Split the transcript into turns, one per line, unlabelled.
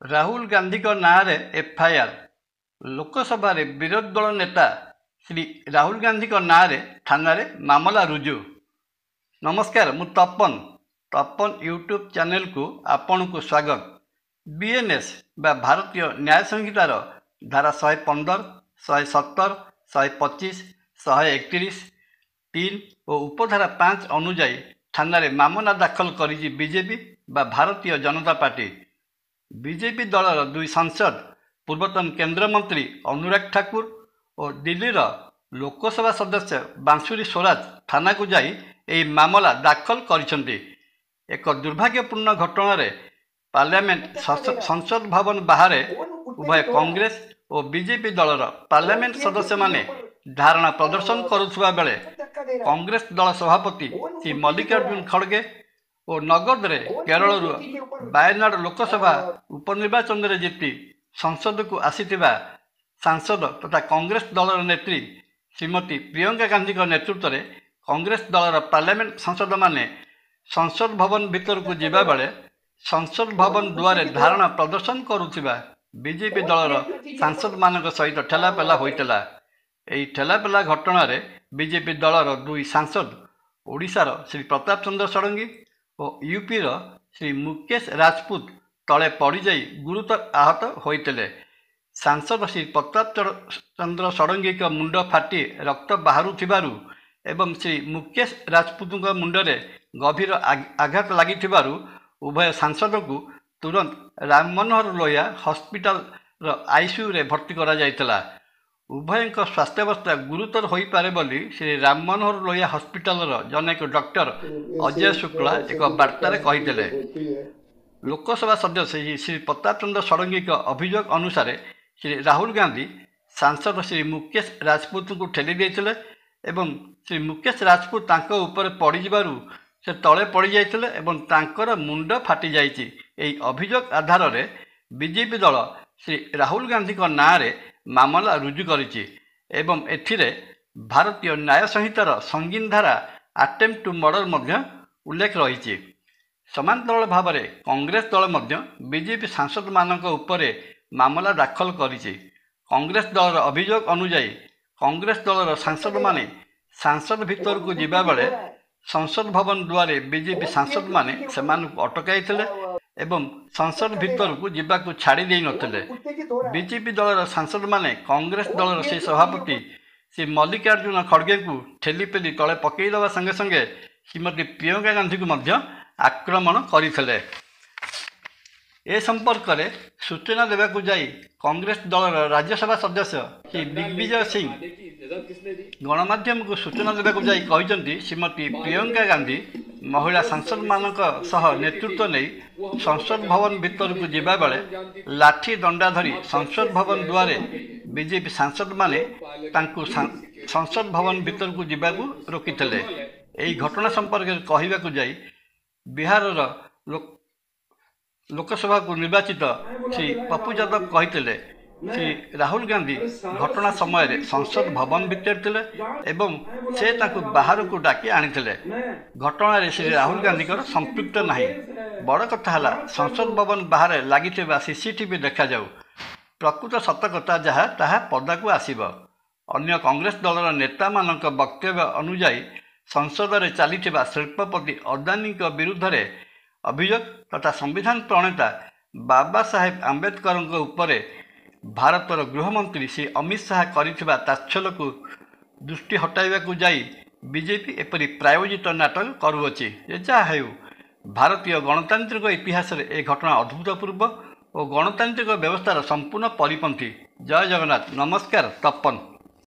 राहुल गांधी नाँ एफआईआर लोकसभा विरोधी दल नेता श्री राहुल गांधी नाँ थाना मामला रुजु। नमस्कार, मु तपन तपन यूट्यूब चैनल को आपण को स्वागत। बीएनएस बा भारतीय न्याय संहितार धारा 115, 117, 125, 131, 3 और उपधारा 5 अनुजाई थाना मामला दाखल करी बीजेपी बा भारतीय जनता पार्टी। बीजेपी दलर दुई सांसद पूर्वतन केंद्रमंत्री अनुराग ठाकुर और दिल्लीर लोकसभा सदस्य बांसुरी स्वराज थाना को जाई एही मामला दाखल करिसेंती। एक दुर्भाग्यपूर्ण घटना पार्लियामेंट संसद भवन बाहर उभय कांग्रेस और बीजेपी दलर पार्लियामेंट सदस्य माने धारणा प्रदर्शन करुवा बेले कांग्रेस दल सभापति श्री मल्लिकार्जुन खड़गे और नगद केरल वायनाड लोकसभा उपनिर्वाचन में जीति संसद को आसीथिबा सांसद तथा कांग्रेस दलर नेत्री श्रीमती प्रियंका गांधी नेतृत्व में कांग्रेस दलर पार्लियामेंट सांसद माने संसद भवन भीतर को जीवा बेले संसद भवन दुआरे धारणा प्रदर्शन करुथिबा बीजेपी दलर सांसद मानक सहित ठेलापेला होइतला। एही ठेलापेला घटना रे बीजेपी दलर दुई सांसद ओडिशार श्री प्रताप चंद्र षडंगी और यूपी श्री मुकेश राजपूत तले पड़ जाई गुरुतर आहत होते। सांसद श्री प्रताप चंद्र षडंगी मुंड फाटी रक्त बाहर एवं श्री मुकेश राजपूत मुंडे गभीर आघात लगी उभय सांसद को तुरंत राम मनोहर लोहिया हॉस्पिटल आईसीयू रे भर्ती करा जायतला। उभय स्वास्थ्यावस्था गुरुतर हो पारे बोली श्री राम मनोहर लोहिया हॉस्पिटल जनक डॉक्टर अजय शुक्ला एक वार्तार कही। लोकसभा सदस्य श्री प्रताप चंद्र षडंगी अभियोग अनुसार श्री राहुल गांधी सांसद श्री मुकेश राजपूत को ठेली देते एवं श्री मुकेश राजपूत उपर पड़ से तले पड़ जाते एवं तांकर मुंड फाटी जाइए। यही अभियोग आधार में बीजेपी दल श्री राहुल गांधी नाँ मामला रुजु करिछि एवं एथिरे भारतीय न्याय संहितार संगीन धारा अटेम्प्ट टू मर्डर मध्य उल्लेख रही। समांतर भाव में कांग्रेस दल मध्य बीजेपी सांसद मानक उपरे मामला दाखल करिछि। कांग्रेस दलर अभियोग अनुजाई कांग्रेस दलर सांसद माने सांसद भीतर को जीवा बेले संसद भवन द्वारे बीजेपी सांसद माने सेमानकु अटकाइथिले एवं संसद भीतर को जीवा को छाड़ी दे नथिले। बीजेपी दलर सांसद माने कांग्रेस दलर से सभापति श्री मल्लिकार्जुन खड़गे को ठेलीपेली तले पकईदेवा संगे संगे श्रीमती प्रियंका गांधी को मध्य आक्रमण करथिले। ए संपर्क में सूचना देवाकू जाई कांग्रेस दलर राज्यसभा सदस्य श्री दिग्विजय सिंह गणमाध्यम को सूचना देवाकू जाई कहिसंती श्रीमती प्रियंका गांधी महिला सांसद मानक सह नेतृत्व नहीं संसद भवन भीतर को जीवा बेले लाठी दंडा धरी संसद भवन द्वारे बीजेपी सांसद माने तांकु संसद भवन भीतर को जीवाकू रोकिथिले। एही घटना संपर्क में कहिबाकू जाई बिहार लोकसभा को निर्वाचित श्री पप्पू यादव कही श्री राहुल गांधी घटना समय संसद भवन भीतर थिले एवं से ताकू बाहर को डाकी आनीथिले। घटना श्री राहुल गांधी संपृक्त नहीं। बड़ कथा है संसद भवन बाहर लगी सीसीटीवी देखा जाऊ प्रकृत सतकता जहाँ ताहा पदा को आसीब। अन्य कांग्रेस दलर नेता मानक वक्तव्य अनुजाई संसद में चली शिल्पपति अदानी विरुद्ध में अभियोग तथा संविधान प्रणेता बाबा साहेब आंबेडकर उपरे भारतर गृहमंत्री श्री अमित शाह करिथिबा ताच्छल्य को दृष्टि हटाइबा को जाई बीजेपी एपरी प्रायोजित नाटक करुअछि। जहाँ हेउ भारतीय गणतांत्रिक इतिहास में यह घटना अभूतपूर्व और गणतांत्रिक व्यवस्थार संपूर्ण परिपंथी। जय जगन्नाथ। नमस्कार। तपन।